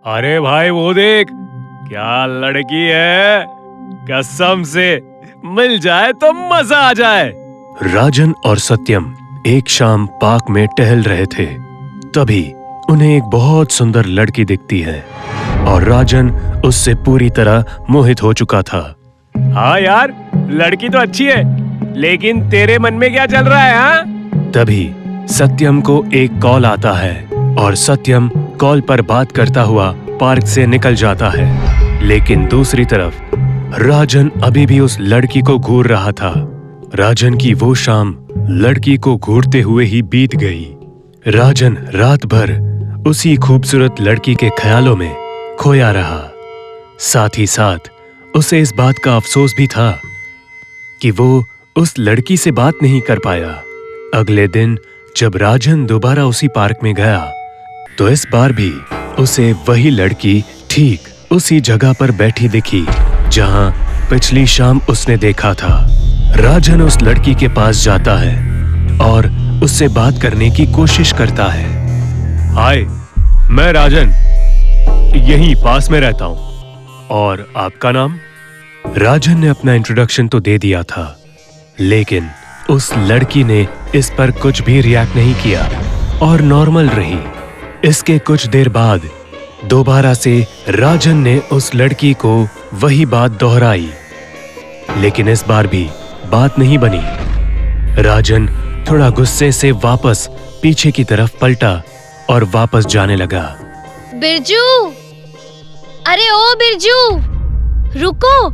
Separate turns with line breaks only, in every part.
अरे भाई वो देख, क्या लड़की है, कसम से मिल जाए तो मजा आ जाए। राजन और सत्यम एक शाम पार्क में टहल रहे थे। तभी उन्हें एक बहुत सुंदर लड़की दिखती है और राजन उससे पूरी तरह मोहित हो चुका था। हाँ यार, लड़की तो अच्छी है, लेकिन तेरे मन में क्या चल रहा है? हाँ? तभी सत्यम को एक कॉल आता है और सत्यम कॉल पर बात करता हुआ पार्क से निकल जाता है। लेकिन दूसरी तरफ राजन अभी भी उस लड़की को घूर रहा था। राजन की वो शाम लड़की को घूरते हुए ही बीत गई। राजन रात भर उसी खूबसूरत लड़की के ख्यालों में खोया रहा। साथ ही साथ उसे इस बात का अफसोस भी था कि वो उस लड़की से बात नहीं कर पाया। अगले दिन जब राजन दोबारा उसी पार्क में गया तो इस बार भी उसे वही लड़की ठीक उसी जगह पर बैठी दिखी जहां पिछली शाम उसने देखा था। राजन उस लड़की के पास जाता है और उससे बात करने की कोशिश करता है। हाय, मैं राजन, यहीं पास में रहता हूं। और आपका नाम? राजन ने अपना इंट्रोडक्शन तो दे दिया था, लेकिन उस लड़की ने इस पर कुछ भी रिएक्ट नहीं किया और नॉर्मल रही। इसके कुछ देर बाद दोबारा से राजन ने उस लड़की को वही बात दोहराई, लेकिन इस बार भी बात नहीं बनी। राजन थोड़ा गुस्से से वापस पीछे की तरफ पलटा और वापस जाने लगा।
बिरजू, अरे ओ बिरजू, रुको।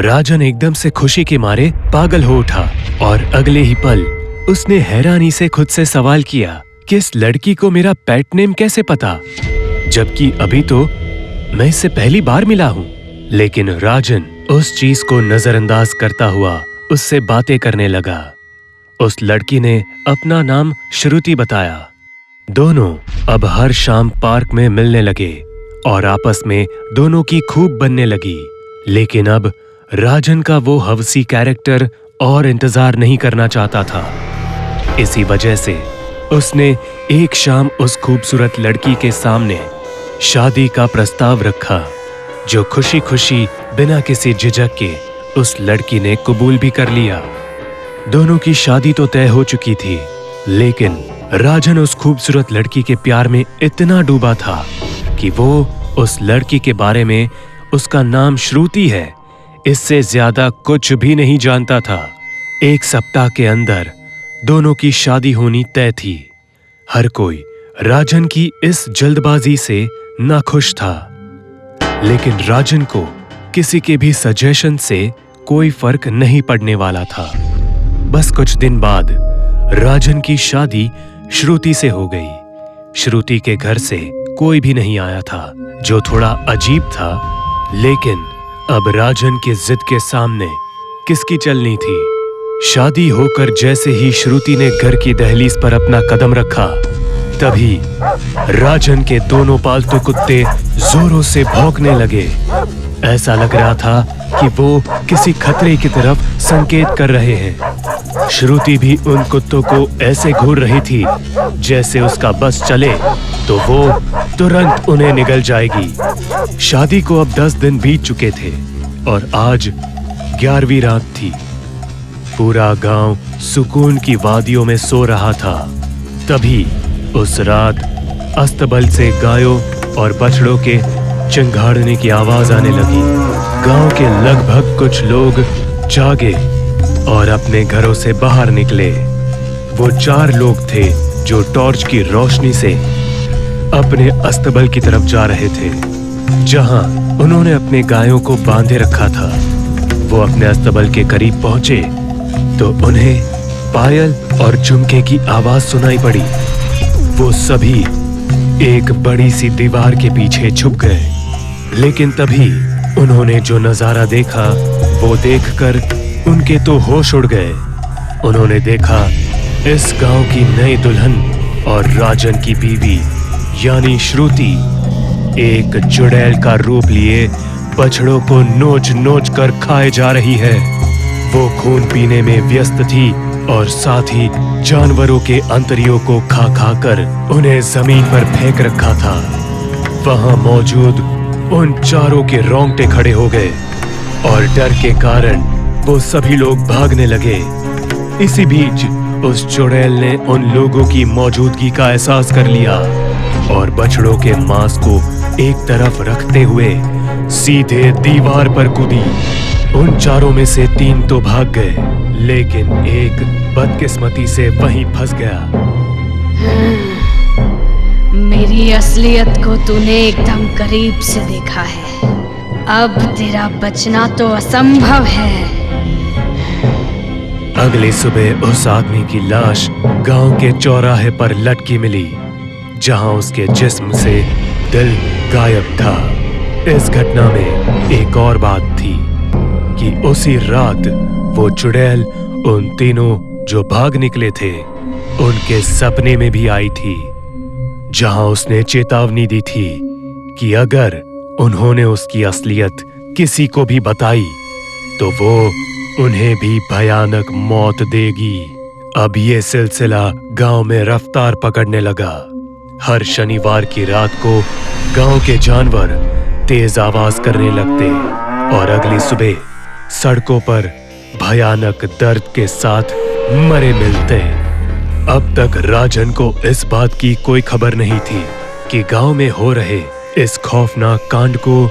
राजन एकदम से खुशी के मारे पागल हो उठा और अगले ही पल उसने हैरानी से खुद से सवाल किया कि इस लड़की को मेरा पेट नेम कैसे पता, जबकि अभी तो मैं इससे पहली बार मिला हूँ। लेकिन राजन उस चीज को नजरअंदाज करता हुआ उससे बातें करने लगा। उस लड़की ने अपना नाम श्रुति बताया। दोनों अब हर शाम पार्क में मिलने लगे और आपस में दोनों की खूब बनने लगी। लेकिन अब राजन का वो हवसी कैरेक्टर और इंतजार नहीं करना चाहता था। इसी वजह से उसने एक शाम उस खूबसूरत लड़की के सामने शादी का प्रस्ताव रखा, जो खुशी खुशी बिना किसी झिझक के उस लड़की ने कबूल भी कर लिया। दोनों की शादी तो तय हो चुकी थी, लेकिन राजन उस खूबसूरत लड़की के प्यार में इतना डूबा था कि वो उस लड़की के बारे में उसका नाम श्रुति है इससे ज्यादा कुछ भी नहीं जानता था। एक सप्ताह के अंदर दोनों की शादी होनी तय थी। हर कोई राजन की इस जल्दबाजी से नाखुश था, लेकिन राजन को किसी के भी सजेशन से कोई फर्क नहीं पड़ने वाला था। बस कुछ दिन बाद राजन की शादी श्रुति से हो गई। श्रुति के घर से कोई भी नहीं आया था, जो थोड़ा अजीब था, लेकिन अब राजन की जिद के सामने किसकी चलनी थी। शादी होकर जैसे ही श्रुति ने घर की दहलीज पर अपना कदम रखा, तभी राजन के दोनों पालतू कुत्ते जोरों से भौंकने लगे। ऐसा लग रहा था कि वो किसी खतरे की तरफ संकेत कर रहे हैं। श्रुति भी उन कुत्तों को ऐसे घूर रही थी जैसे उसका बस चले तो वो तुरंत उन्हें निगल जाएगी। शादी को अब 10 दिन बीत चुके थे और आज 11वीं रात थी। पूरा गांव सुकून की वादियों में सो रहा था। तभी उस रात अस्तबल से गायों और बछड़ों के चिंगाड़ने की आवाज आने लगी। गांव के लगभग कुछ लोग जागे और अपने घरों से बाहर निकले। वो 4 लोग थे जो टॉर्च की रोशनी से अपने अस्तबल की तरफ जा रहे थे, जहां उन्होंने अपने गायों को बांधे रखा था। वो अपने अस्तबल के करीब पहुंचे तो उन्हें पायल और झुमके की आवाज सुनाई पड़ी। वो सभी एक बड़ी सी दीवार के पीछे छुप गए, लेकिन तभी उन्होंने जो नजारा देखा वो देखकर उनके तो होश उड़ गए। उन्होंने देखा इस गांव की नई दुल्हन और राजन की बीवी यानी श्रुति एक चुड़ैल का रूप लिए बछड़ों को नोच नोच कर खाए जा रही है। वो खून पीने में व्यस्त थी और साथ ही जानवरों के अंतड़ियों को खा खा कर उन्हें जमीन पर फेंक रखा था। वहां मौजूद उन चारों के रोंगटे खड़े हो गए और डर के कारण वो सभी लोग भागने लगे। इसी बीच उस चुड़ैल ने उन लोगों की मौजूदगी का एहसास कर लिया और बछड़ों के मांस को एक तरफ रखते हुए सीधे दीवार पर कूदी। उन चारों में से 3 तो भाग गए, लेकिन एक बदकिस्मती से वहीं फंस गया।
मेरी असलियत को तूने एकदम करीब से देखा है, अब तेरा बचना तो असंभव है।
अगली सुबह उस आदमी की लाश गांव के चौराहे पर लटकी मिली, जहां उसके जिस्म से दिल गायब था। इस घटना में एक और बात थी कि उसी रात वो चुड़ैल उन तीनों जो भाग निकले थे उनके सपने में भी आई थी, जहां उसने चेतावनी दी थी कि अगर उन्होंने उसकी असलियत किसी को भी बताई तो वो उन्हें भी भयानक मौत देगी। अब ये सिलसिला गांव में रफ्तार पकड़ने लगा। हर शनिवार की रात को गांव के जानवर तेज आवाज करने लगते और अगली सुबह सड़कों पर भयानक दर्द के साथ मरे मिलते। अब तक राजन को इस बात की कोई खबर नहीं थी कि गांव में हो रहे इस खौफनाक कांड को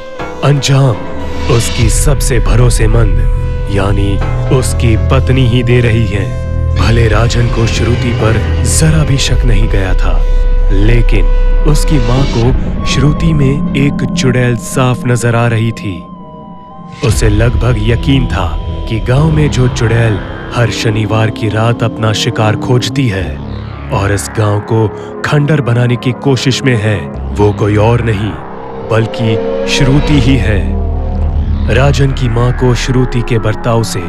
अंजाम उसकी सबसे भरोसेमंद यानी उसकी पत्नी ही दे रही है। भले राजन को श्रुति पर जरा भी शक नहीं गया था, लेकिन उसकी माँ को श्रुति में एक चुड़ैल साफ नजर आ रही थी। उसे लगभग यकीन था कि गांव में जो चुड़ैल हर शनिवार की रात अपना शिकार खोजती है और इस गांव को खंडर बनाने की कोशिश में है, वो कोई और नहीं बल्कि श्रुति ही है। राजन की माँ को श्रुति के बर्ताव से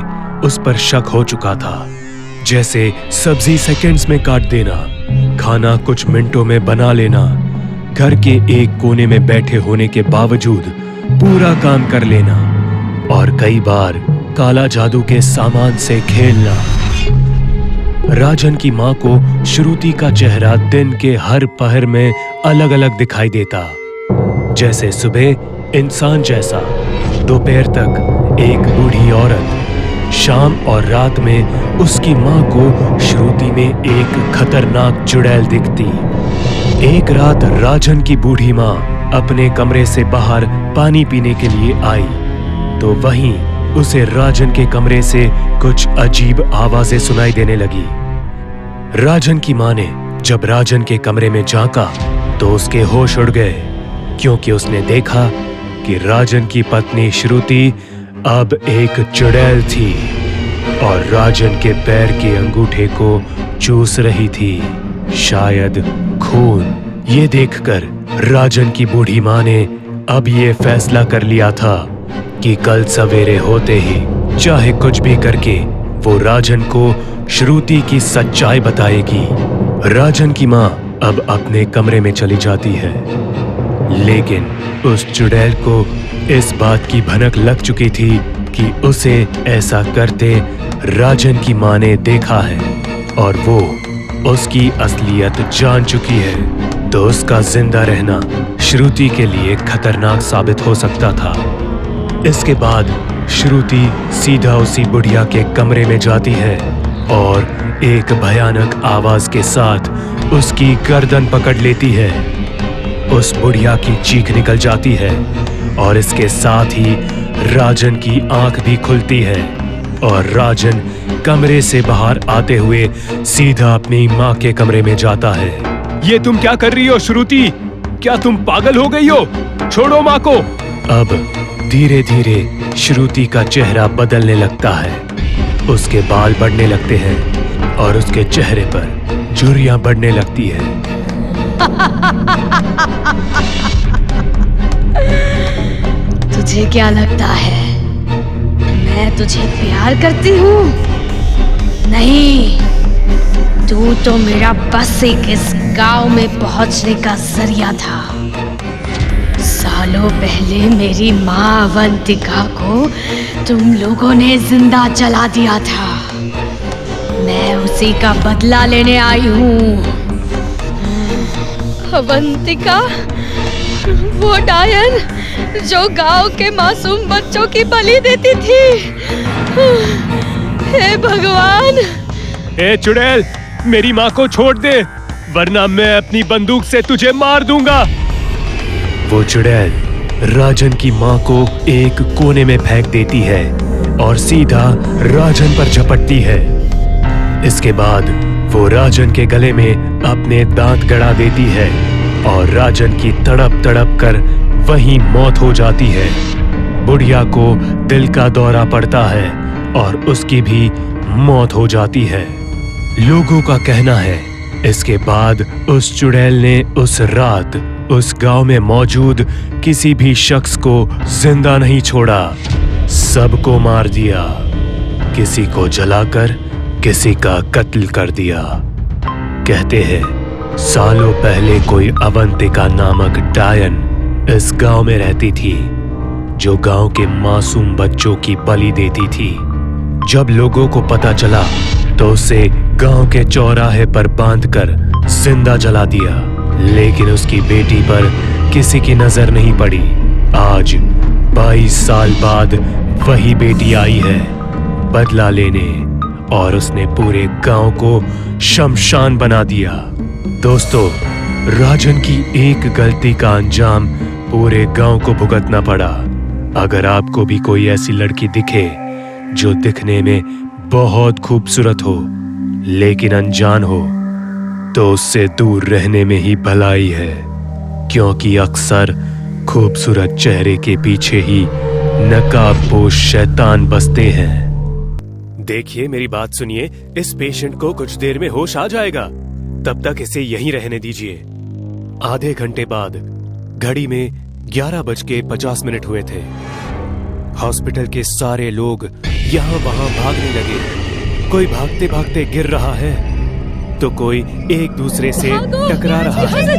उस पर शक हो चुका था, जैसे सब्जी सेकंड्स में काट देना, खाना कुछ मिनटों में बना लेना, घर के एक कोने में बैठे होने के बावजूद पूरा काम कर लेना और कई बार काला जादू के सामान से खेलना। राजन की माँ को श्रुति का चेहरा दिन के हर पहर में अलग अलग दिखाई देता, जैसे सुबह इंसान जैसा, दोपहर तक एक बूढ़ी औरत, शाम और रात में उसकी माँ को श्रुति में एक खतरनाक चुड़ैल दिखती। एक रात राजन की बूढ़ी माँ अपने कमरे से बाहर पानी पीने के लिए आई तो वहीं उसे राजन के कमरे से कुछ अजीब आवाजें सुनाई देने लगी। राजन की माँ ने जब राजन के कमरे में झांका तो उसके होश उड़ गए, क्योंकि उसने देखा कि राजन की पत्नी श्रुति अब एक चुड़ैल थी और राजन के पैर के अंगूठे को चूस रही थी, शायद खून। ये देखकर राजन की बूढ़ी माँ ने अब ये फैसला कर लिया था कि कल सवेरे होते ही चाहे कुछ भी करके वो राजन को श्रुति की सच्चाई बताएगी। राजन की माँ अब अपने कमरे में चली जाती है, लेकिन उस चुड़ैल को इस बात की भनक लग चुकी थी कि उसे ऐसा करते राजन की माँ ने देखा है और वो उसकी असलियत जान चुकी है, तो उसका जिंदा रहना श्रुति के लिए खतरनाक साबित हो सकता था। इसके बाद श्रुति सीधा उसी बुढ़िया के कमरे में जाती है और एक भयानक आवाज के साथ उसकी गर्दन पकड़ लेती है। उस बुढ़िया की चीख निकल जाती है और इसके साथ ही राजन की आंख भी खुलती है और राजन कमरे से बाहर आते हुए सीधा अपनी माँ के कमरे में जाता है।
ये तुम क्या कर रही हो श्रुति? क्या तुम पागल हो गई हो? छोड़ो माँ को।
अब धीरे धीरे श्रुति का चेहरा बदलने लगता है, उसके बाल बढ़ने लगते हैं और उसके चेहरे पर झुर्रियां बढ़ने लगती है।
तुझे क्या लगता है मैं तुझे प्यार करती हूँ? नहीं, तू तो मेरा बस एक इस गांव में पहुंचने का जरिया था। सालों पहले मेरी माँ अवंतिका को तुम लोगों ने जिंदा जला दिया था। मैं उसी का बदला लेने आई हूँ। अवंतिका? वो डायन जो गांव के मासूम बच्चों की बलि देती थी। हे भगवान!
ए चुड़ैल, मेरी माँ को छोड़ दे, वरना मैं अपनी बंदूक से तुझे मार दूंगा।
वो चुड़ैल राजन की माँ को एक कोने में फेंक देती है और सीधा राजन पर झपटती है। इसके बाद वो राजन के गले में अपने दांत गड़ा देती है और राजन की तड़प तड़प कर वहीं मौत हो जाती है। बुढ़िया को दिल का दौरा पड़ता है और उसकी भी मौत हो जाती है। लोगों का कहना है इसके बाद उस चुड़ैल ने उस रात उस गांव में मौजूद किसी भी शख्स को जिंदा नहीं छोड़ा, सबको मार दिया, किसी को जलाकर किसी का कत्ल कर दिया। कहते हैं सालों पहले कोई अवंतिका नामक डायन इस गांव में रहती थी, जो गांव के मासूम बच्चों की बलि देती थी। जब लोगों को पता चला तो उसे गांव के चौराहे पर बांधकर जिंदा जला दिया, लेकिन उसकी बेटी पर किसी की नजर नहीं पड़ी। आज 22 साल बाद वही बेटी आई है बदला लेने और उसने पूरे गांव को शमशान बना दिया। दोस्तों, राजन की एक गलती का अंजाम पूरे गांव को भुगतना पड़ा। अगर आपको भी कोई ऐसी लड़की दिखे जो दिखने में बहुत खूबसूरत हो लेकिन अनजान हो, तो उससे दूर रहने में ही भलाई है, क्योंकि अक्सर खूबसूरत चेहरे के पीछे ही नकाबपोश शैतान बसते हैं। देखिए, मेरी बात सुनिए, इस पेशेंट को कुछ देर में होश आ जाएगा, तब तक इसे यहीं रहने दीजिए। आधे घंटे बाद घड़ी में 11:50 हुए थे। हॉस्पिटल के सारे लोग यहाँ वहां भागने लगे। कोई भागते भागते गिर रहा है तो कोई एक दूसरे से टकरा रहा है।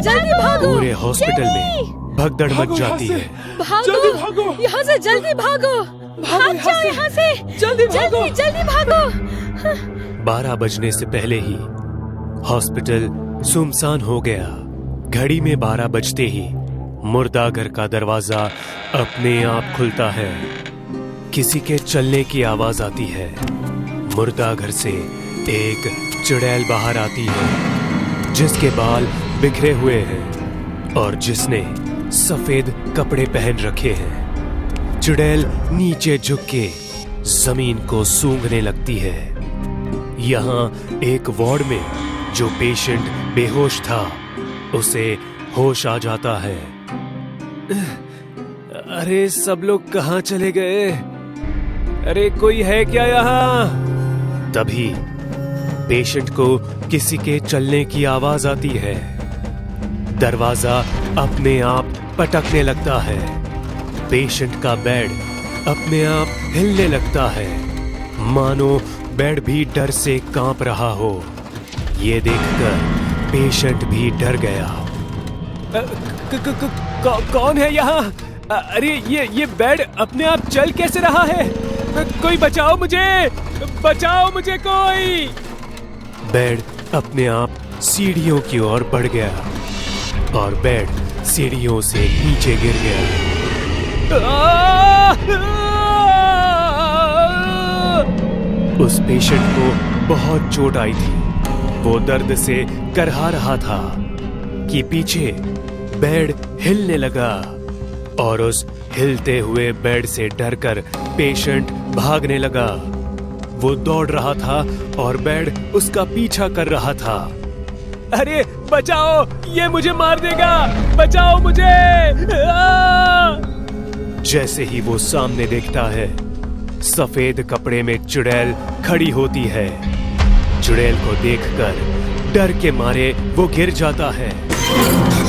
पूरे हॉस्पिटल में भगदड़ मच जाती है।
भागो, यहाँ से जल्दी भागो, भाग जाओ यहाँ से, जल्दी भागो।
12 बजने से पहले ही हॉस्पिटल सुनसान हो गया। घड़ी में 12 बजते ही मुर्दाघर का दरवाजा अपने आप खुलता है। किसी के चलने की आवाज आती है। मुर्दाघर से एक चुड़ैल बाहर आती है, जिसके बाल बिखरे हुए हैं और जिसने सफेद कपड़े पहन रखे हैं। चुड़ैल नीचे झुक के जमीन को सूंघने लगती है। यहाँ एक वार्ड में जो पेशेंट बेहोश था, उसे होश आ जाता है। अरे सब लोग कहाँ चले गए? अरे कोई है क्या यहाँ? तभी पेशेंट को किसी के चलने की आवाज आती है। दरवाजा अपने आप पटकने लगता है। पेशेंट का बेड अपने आप हिलने लगता है, मानो बेड भी डर से कांप रहा हो। ये देखकर पेशेंट भी डर गया। कौन है यहाँ? अरे ये बेड अपने आप चल कैसे रहा है? कोई बचाओ मुझे कोई! बेड अपने आप सीढ़ियों की ओर बढ़ गया और बेड सीढ़ियों से नीचे गिर गया। उस पेशेंट को बहुत चोट आई थी। वो दर्द से करहा रहा था कि पीछे बेड हिलने लगा और उस हिलते हुए बेड से डरकर पेशेंट भागने लगा। वो दौड़ रहा था और बेड उसका पीछा कर रहा था। अरे बचाओ, ये मुझे मार देगा, बचाओ मुझे! जैसे ही वो सामने देखता है, सफेद कपड़े में चुड़ैल खड़ी होती है। चुड़ैल को देखकर डर के मारे वो गिर जाता है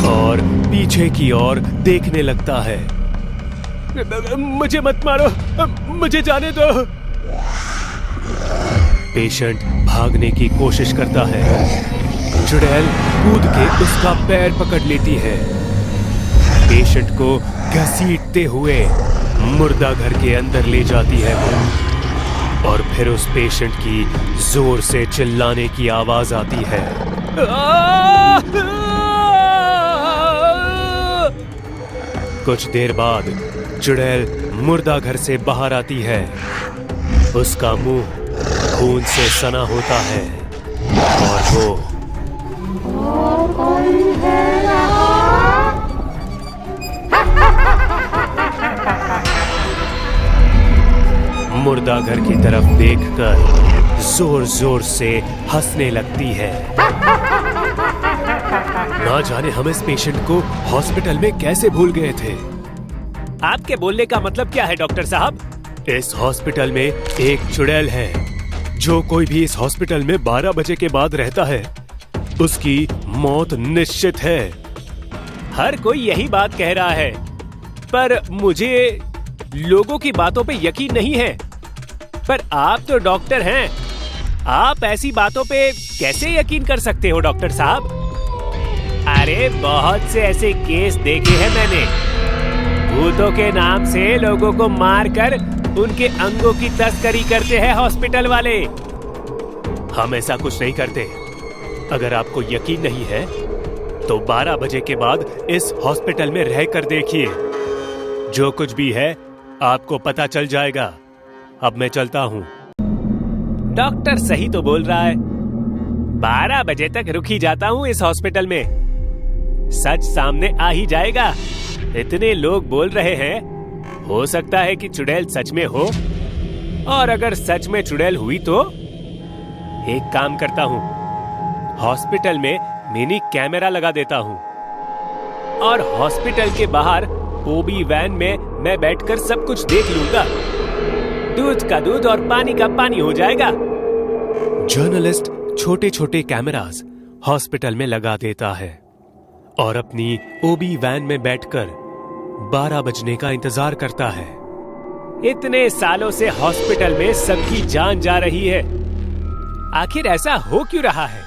और पीछे की ओर देखने लगता है। मुझे मत मारो, मुझे जाने दो। पेशेंट भागने की कोशिश करता है। चुड़ैल कूद के उसका पैर पकड़ लेती है। पेशेंट को घसीटते हुए मुर्दाघर के अंदर ले जाती है वो, और फिर उस पेशेंट की जोर से चिल्लाने की आवाज आती है। कुछ देर बाद चुड़ैल मुर्दा घर से बाहर आती है। उसका मुंह खून से सना होता है और वो मुर्दा घर की तरफ देखकर जोर जोर से हंसने लगती है। ना जाने हम इस पेशेंट को हॉस्पिटल में कैसे भूल गए थे।
आपके बोलने का मतलब क्या है डॉक्टर साहब?
इस हॉस्पिटल में एक चुड़ैल है। जो कोई भी इस हॉस्पिटल में 12 बजे के बाद रहता है उसकी मौत निश्चित है।
हर कोई यही बात कह रहा है, पर मुझे लोगों की बातों पे यकीन नहीं है। पर आप तो डॉक्टर हैं, आप ऐसी बातों पे कैसे यकीन कर सकते हो डॉक्टर साहब? अरे बहुत से ऐसे केस देखे हैं मैंने। भूतों के नाम से लोगों को मारकर उनके अंगों की तस्करी करते हैं हॉस्पिटल वाले।
हम ऐसा कुछ नहीं करते। अगर आपको यकीन नहीं है तो 12 बजे के बाद इस हॉस्पिटल में रहकर देखिए। जो कुछ भी है आपको पता चल जाएगा। अब मैं चलता हूँ।
डॉक्टर सही तो बोल रहा है। 12 बजे तक रुक ही जाता हूँ इस हॉस्पिटल में। सच सामने आ ही जाएगा। इतने लोग बोल रहे हैं, हो सकता है कि चुड़ैल सच में हो। और अगर सच में चुड़ैल हुई तो एक काम करता हूँ, हॉस्पिटल में मिनी कैमरा लगा देता हूँ और हॉस्पिटल के बाहर ओबी वैन में मैं बैठकर सब कुछ देख लूंगा। दूध का दूध और पानी का पानी हो जाएगा।
जर्नलिस्ट छोटे छोटे कैमरास हॉस्पिटल में लगा देता है और अपनी ओबी वैन में बैठकर 12 बजने का इंतजार करता है।
इतने सालों से हॉस्पिटल में सबकी जान जा रही है, आखिर ऐसा हो क्यों रहा है?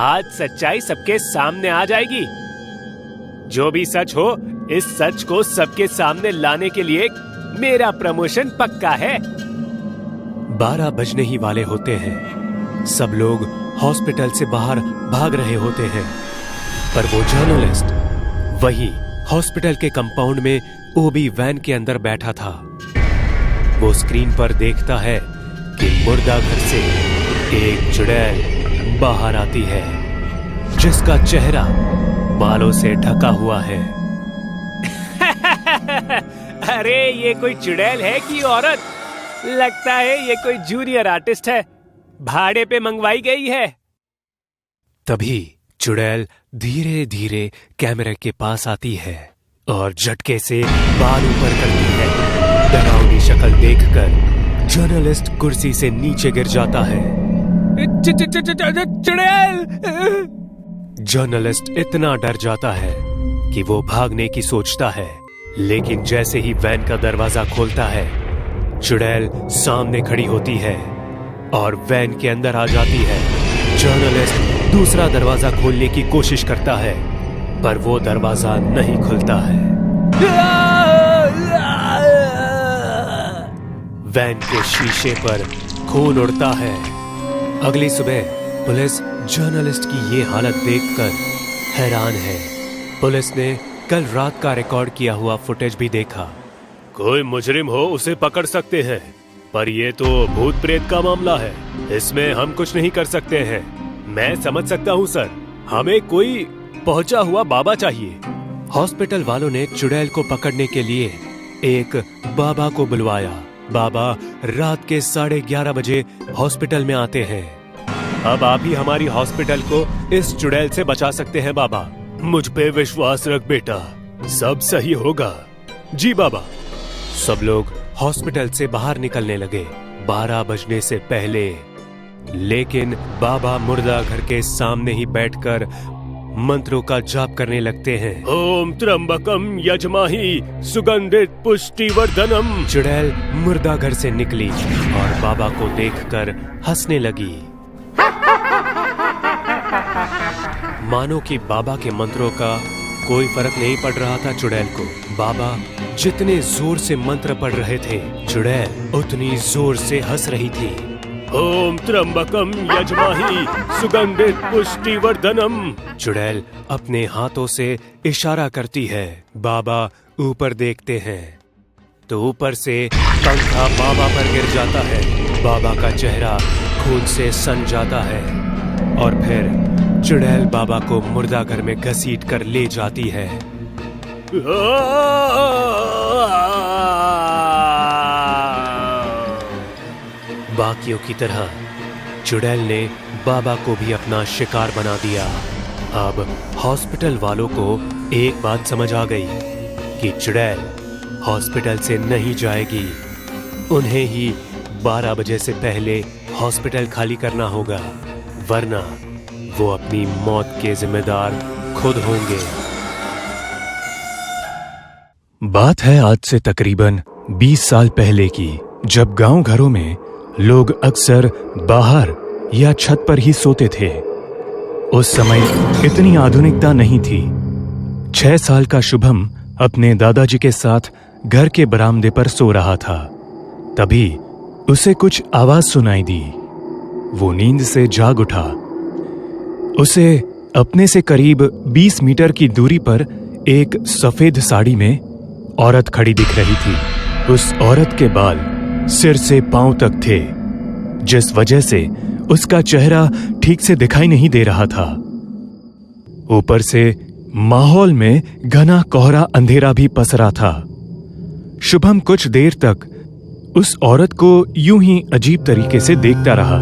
आज सच्चाई सबके सामने आ जाएगी। जो भी सच हो, इस सच को सबके सामने लाने के लिए मेरा प्रमोशन पक्का है।
12 बजने ही वाले होते हैं। सब लोग हॉस्पिटल से बाहर भाग रहे होते हैं, पर वो जर्नलिस्ट वही हॉस्पिटल के कंपाउंड में ओबी वैन के अंदर बैठा था। वो स्क्रीन पर देखता है कि मुर्दा घर से एक चुड़ैल बाहर आती है, जिसका चेहरा बालों से ढका हुआ है।
अरे ये कोई चुड़ैल है कि औरत? लगता है ये कोई जूनियर आर्टिस्ट है, भाड़े पे मंगवाई गई है।
तभी चुड़ैल धीरे धीरे कैमरे के पास आती है और झटके से बाल ऊपर करती है। डरावनी शक्ल देखकर जर्नलिस्ट कुर्सी से नीचे गिर जाता है।
चुड़ैल!
जर्नलिस्ट इतना डर जाता है कि वो भागने की सोचता है, लेकिन जैसे ही वैन का दरवाजा खोलता है, चुड़ैल सामने खड़ी होती है और वैन के अंदर आ जाती है। जर्नलिस्ट दूसरा दरवाजा खोलने की कोशिश करता है, पर वो दरवाजा नहीं खुलता है। वैन के शीशे पर खून उड़ता है। अगली सुबह पुलिस जर्नलिस्ट की ये हालत देखकर हैरान है। पुलिस ने कल रात का रिकॉर्ड किया हुआ फुटेज भी देखा। कोई मुजरिम हो उसे पकड़ सकते हैं, पर ये तो भूत प्रेत का मामला है, इसमें हम कुछ नहीं कर सकते हैं। मैं समझ सकता हूँ सर, हमें कोई पहुंचा हुआ बाबा चाहिए। हॉस्पिटल वालों ने चुड़ैल को पकड़ने के लिए एक बाबा को बुलवाया। बाबा रात के 11:30 बजे हॉस्पिटल में आते हैं। अब आप ही हमारी हॉस्पिटल को इस चुड़ैल से बचा सकते हैं बाबा। मुझ पे विश्वास रख बेटा, सब सही होगा। जी बाबा। सब लोग हॉस्पिटल से बाहर निकलने लगे 12 बजने से पहले, लेकिन बाबा मुर्दा घर के सामने ही बैठकर मंत्रों का जाप करने लगते हैं। ओम त्र्यंबकम यजमाहि सुगंधित पुष्टिवर्धनम। चुड़ैल मुर्दा घर से निकली और बाबा को देखकर हंसने लगी। मानो कि बाबा के मंत्रों का कोई फर्क नहीं पड़ रहा था चुड़ैल को। बाबा जितने जोर से मंत्र पढ़ रहे थे, चुड़ैल उतनी जोर से हंस रही थी।
ओम त्र्यंबकम यजमाहि सुगंधित पुष्टिवर्धनम। चुड़ैल अपने हाथों से इशारा करती है। बाबा ऊपर देखते हैं तो ऊपर से पंखा बाबा पर गिर जाता है। बाबा का चेहरा खून से सन जाता है और फिर चुड़ैल बाबा को मुर्दाघर में घसीट कर ले जाती है। बाकियों की तरह चुड़ैल ने बाबा को भी अपना शिकार बना दिया। अब हॉस्पिटल वालों को एक बात समझ आ गई कि चुड़ैल हॉस्पिटल से नहीं जाएगी। उन्हें ही 12 बजे से पहले हॉस्पिटल खाली करना होगा, वरना वो अपनी मौत के जिम्मेदार खुद होंगे।
बात है आज से तकरीबन 20 साल पहले की, जब गांव घरों में लोग अक्सर बाहर या छत पर ही सोते थे। उस समय इतनी आधुनिकता नहीं थी। 6 साल का शुभम अपने दादाजी के साथ घर के बरामदे पर सो रहा था। तभी उसे कुछ आवाज सुनाई दी। वो नींद से जाग उठा। उसे अपने से करीब 20 मीटर की दूरी पर एक सफेद साड़ी में औरत खड़ी दिख रही थी। उस औरत के बाल सिर से पांव तक थे, जिस वजह से उसका चेहरा ठीक से दिखाई नहीं दे रहा था। ऊपर से माहौल में घना कोहरा अंधेरा भी पसरा था। शुभम कुछ देर तक उस औरत को यूं ही अजीब तरीके से देखता रहा,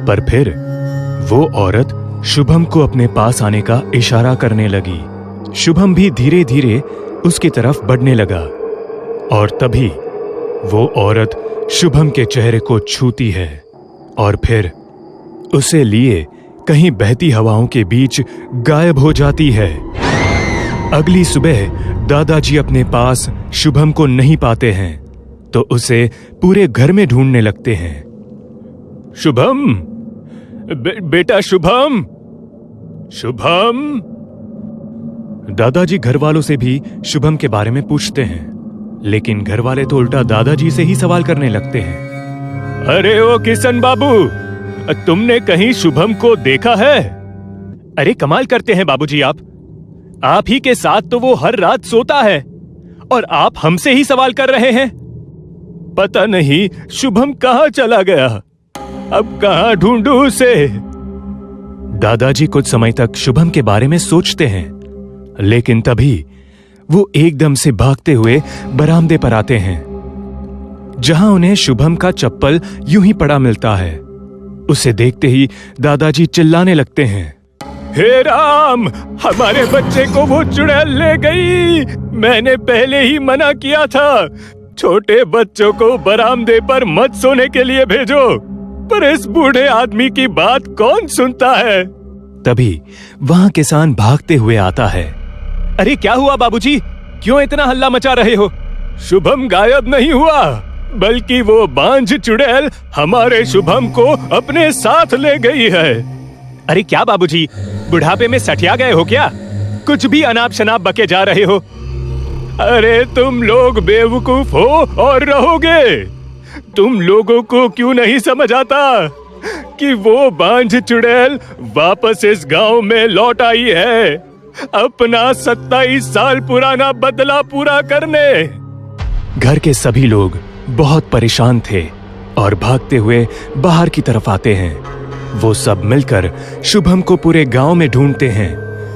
पर फिर वो औरत शुभम को अपने पास आने का इशारा करने लगी। शुभम भी धीरे धीरे उसकी तरफ बढ़ने लगा और तभी वो औरत शुभम के चेहरे को छूती है और फिर उसे लिए कहीं बहती हवाओं के बीच गायब हो जाती है। अगली सुबह दादाजी अपने पास शुभम को नहीं पाते हैं तो उसे पूरे घर में ढूंढने लगते हैं। शुभम, बेटा शुभम, शुभम। दादाजी घर वालों से भी शुभम के बारे में पूछते हैं, लेकिन घर वाले तो उल्टा दादाजी से ही सवाल करने लगते हैं। अरे ओ किशन बाबू, तुमने कहीं शुभम को देखा है? अरे कमाल करते हैं बाबूजी आप ही के साथ तो वो हर रात सोता है और आप हमसे ही सवाल कर रहे हैं। पता नहीं शुभम कहां चला गया, अब कहां ढूंढूं उसे। दादाजी कुछ समय तक शुभम के बारे में सोचते हैं, लेकिन तभी वो एकदम से भागते हुए बरामदे पर आते हैं, जहां उन्हें शुभम का चप्पल यूं ही पड़ा मिलता है। उसे देखते ही दादाजी चिल्लाने लगते हैं, हे राम, हमारे बच्चे को वो चुड़ैल ले गई। मैंने पहले ही मना किया था, छोटे बच्चों को बरामदे पर मत सोने के लिए भेजो, पर इस बूढ़े आदमी की बात कौन सुनता है। तभी वहां किसान भागते हुए आता है। अरे क्या हुआ बाबूजी, क्यों इतना हल्ला मचा रहे हो? शुभम गायब नहीं हुआ, बल्कि वो बांझ चुड़ैल हमारे शुभम को अपने साथ ले गई है। अरे क्या बाबूजी, बुढ़ापे में सठिया गए हो क्या? कुछ भी अनाप शनाप बके जा रहे हो। अरे तुम लोग बेवकूफ हो और रहोगे। तुम लोगों को क्यों नहीं समझ आता कि वो बांझ चुड़ैल वापस इस गांव में लौट आई है, अपना 27 साल पुराना बदला पूरा करने। घर के सभी लोग बहुत परेशान थे और भागते हुए बाहर की तरफ आते हैं। वो सब मिलकर शुभम को पूरे गांव में ढूंढते हैं,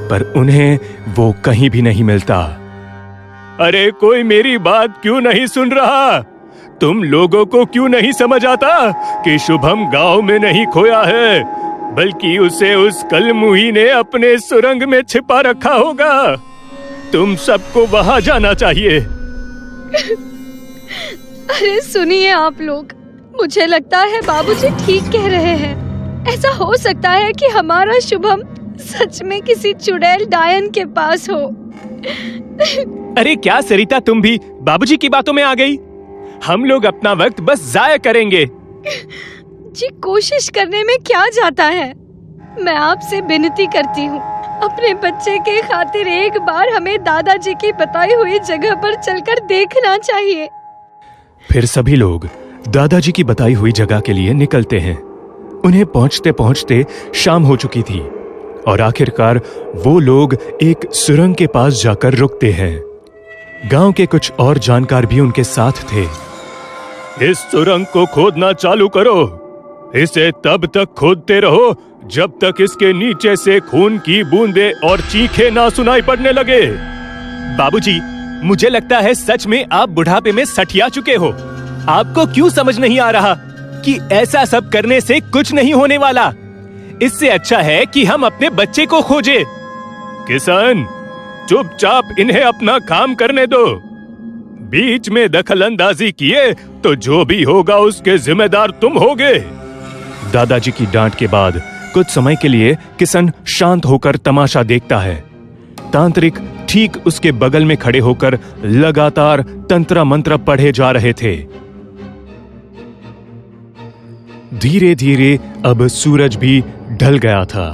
पर उन्हें वो कहीं भी नहीं मिलता। अरे कोई मेरी बात क्यों नहीं सुन रहा? तुम लोगों को क्यों नहीं समझ आता कि शुभम गांव में नहीं खोया है, बल्कि उसे उस कलमुही ने अपने सुरंग में छिपा रखा होगा। तुम सबको वहां जाना चाहिए।
अरे सुनिए आप लोग, मुझे लगता है बाबूजी ठीक कह रहे हैं। ऐसा हो सकता है कि हमारा शुभम सच में किसी चुड़ैल डायन के पास हो।
अरे क्या सरिता, तुम भी बाबूजी की बातों में आ गई। हम लोग अपना वक्त बस जाया करेंगे।
जी कोशिश करने में क्या जाता है। मैं आपसे विनती करती हूँ, अपने बच्चे के खातिर एक बार हमें दादाजी की बताई हुई जगह पर चलकर देखना चाहिए।
फिर सभी लोग दादाजी की बताई हुई जगह के लिए निकलते हैं। उन्हें पहुंचते पहुंचते शाम हो चुकी थी और आखिरकार वो लोग एक सुरंग के पास जाकर रुकते हैं। गांव के कुछ और जानकार भी उनके साथ थे। इस सुरंग को खोदना चालू करो। इसे तब तक खोदते रहो जब तक इसके नीचे से खून की बूंदें और चीखें ना सुनाई पड़ने लगे।
बाबूजी, मुझे लगता है सच में आप बुढ़ापे में सठिया चुके हो। आपको क्यों समझ नहीं आ रहा कि ऐसा सब करने से कुछ नहीं होने वाला। इससे अच्छा है कि हम अपने बच्चे को खोजें।
किसान, चुपचाप इन्हें अपना काम करने दो। बीच में दखल अंदाजी किए तो जो भी होगा उसके जिम्मेदार तुम होगे। दादाजी की डांट के बाद कुछ समय के लिए किशन शांत होकर तमाशा देखता है। तांत्रिक ठीक उसके बगल में खड़े होकर लगातार तंत्र मंत्र पढ़े जा रहे थे। धीरे धीरे अब सूरज भी ढल गया था।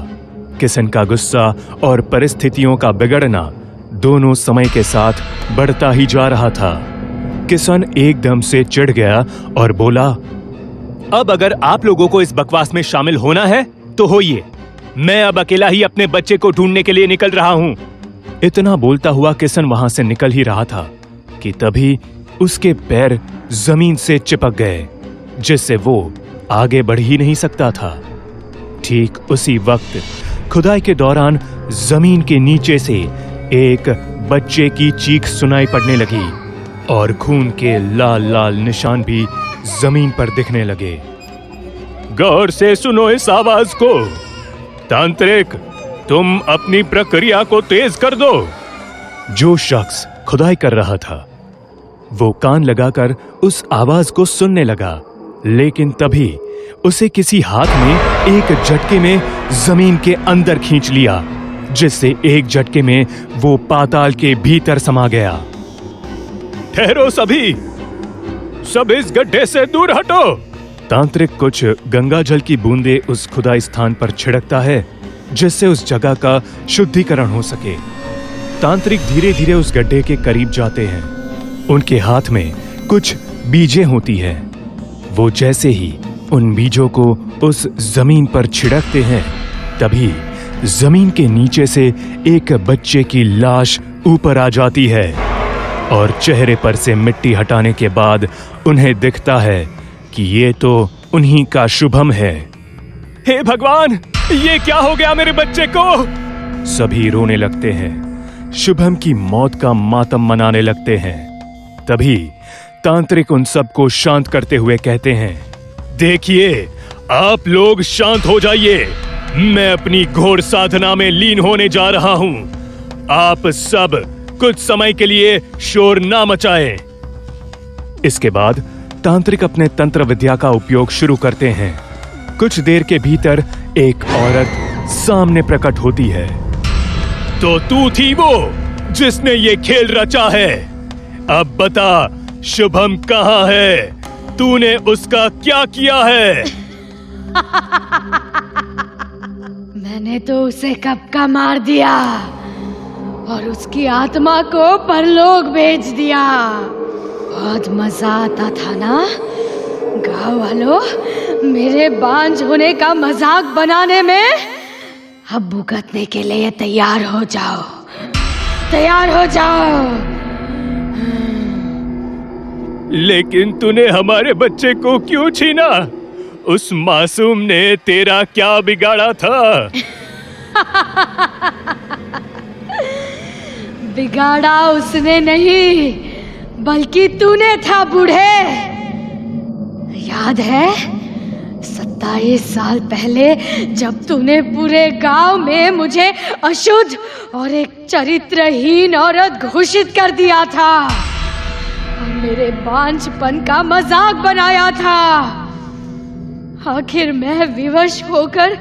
किशन का गुस्सा और परिस्थितियों का बिगड़ना दोनों समय के साथ बढ़ता ही जा रहा था। किशन एकदम से चिढ़ गया और बोला,
अब अगर आप लोगों को इस बकवास में शामिल होना है तो होइए। मैं अब अकेला ही अपने बच्चे को ढूंढने के लिए निकल रहा हूं।
इतना बोलता हुआ किशन वहां से निकल ही रहा था कि तभी उसके पैर जमीन से चिपक गए, जिससे वो आगे बढ़ ही नहीं सकता था। ठीक उसी वक्त खुदाई के दौरान जमीन के नीचे से एक बच्चे की चीख सुनाई पड़ने लगी और खून के लाल लाल निशान भी जमीन पर दिखने लगे। गौर से सुनो इस आवाज को। तांत्रिक, तुम अपनी प्रक्रिया को तेज कर दो। जो शख्स खुदाई कर रहा था वो कान लगाकर उस आवाज को सुनने लगा, लेकिन तभी उसे किसी हाथ ने एक झटके में जमीन के अंदर खींच लिया, जिससे एक झटके में वो पाताल के भीतर समा गया। ठहरो सभी, सब इस गड्ढे से दूर हटो। तांत्रिक कुछ गंगा जल की बूंदें उस खुदाई स्थान पर छिड़कता है, जिससे उस जगह का शुद्धिकरण हो सके। तांत्रिक धीरे धीरे उस गड्ढे के करीब जाते हैं। उनके हाथ में कुछ बीजें होती हैं। वो जैसे ही उन बीजों को उस जमीन पर छिड़कते हैं, तभी जमीन के नीचे से एक बच्चे की लाश ऊपर आ जाती है और चेहरे पर से मिट्टी हटाने के बाद उन्हें दिखता है कि ये तो उन्हीं का शुभम है।
हे भगवान, ये क्या हो गया मेरे बच्चे को?
सभी रोने लगते हैं, शुभम की मौत का मातम मनाने लगते हैं। तभी तांत्रिक उन सबको शांत करते हुए कहते हैं, देखिए, आप लोग शांत हो जाइए। मैं अपनी घोर साधना में लीन होने जा रहा हूं। आप सब कुछ समय के लिए शोर ना मचाएं। इसके बाद तांत्रिक अपने तंत्र विद्या का उपयोग शुरू करते हैं। कुछ देर के भीतर एक औरत सामने प्रकट होती है। तो तू थी वो जिसने ये खेल रचा है। अब बता, शुभम कहाँ है? तूने उसका क्या किया है?
मैंने तो उसे कब का मार दिया और उसकी आत्मा को परलोक भेज दिया। बहुत मजा आता था ना गाँव वालों, मेरे बांझ होने का मजाक बनाने में। अब भुगतने के लिए तैयार हो जाओ, तैयार हो जाओ।
लेकिन तूने हमारे बच्चे को क्यों छीना? उस मासूम ने तेरा क्या बिगाड़ा था?
बिगाड़ा उसने नहीं, बल्कि तूने था बूढ़े। याद है 27 साल पहले जब तूने पूरे गांव में मुझे अशुद्ध और एक चरित्रहीन औरत घोषित कर दिया था और मेरे बांझपन का मजाक बनाया था। आखिर मैं विवश होकर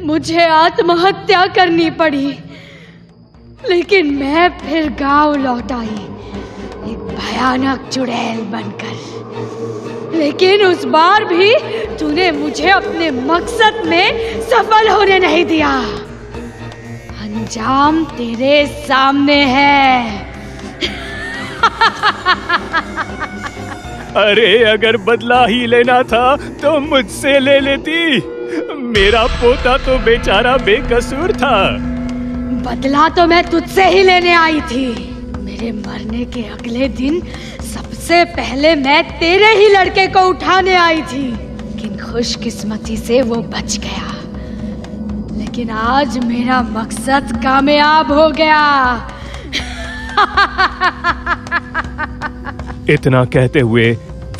मुझे आत्महत्या करनी पड़ी, लेकिन मैं फिर गांव लौट आई एक भयानक चुड़ैल बनकर। लेकिन उस बार भी तूने मुझे अपने मकसद में सफल होने नहीं दिया। अंजाम तेरे सामने है।
अरे अगर बदला ही लेना था तो मुझसे ले लेती। मेरा पोता तो बेचारा बेकसूर था।
बदला तो मैं तुझसे ही लेने आई थी। मेरे मरने के अगले दिन सबसे पहले मैं तेरे ही लड़के को उठाने आई थी, लेकिन खुशकिस्मती से वो बच गया। लेकिन आज मेरा मकसद कामयाब हो गया।
इतना कहते हुए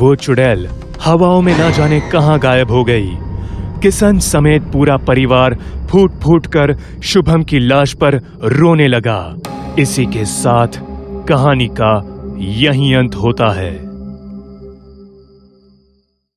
वो चुड़ैल हवाओं में ना जाने कहां गायब हो गई। किशन समेत पूरा परिवार फूट फूट कर शुभम की लाश पर रोने लगा। इसी के साथ कहानी का यही अंत होता है।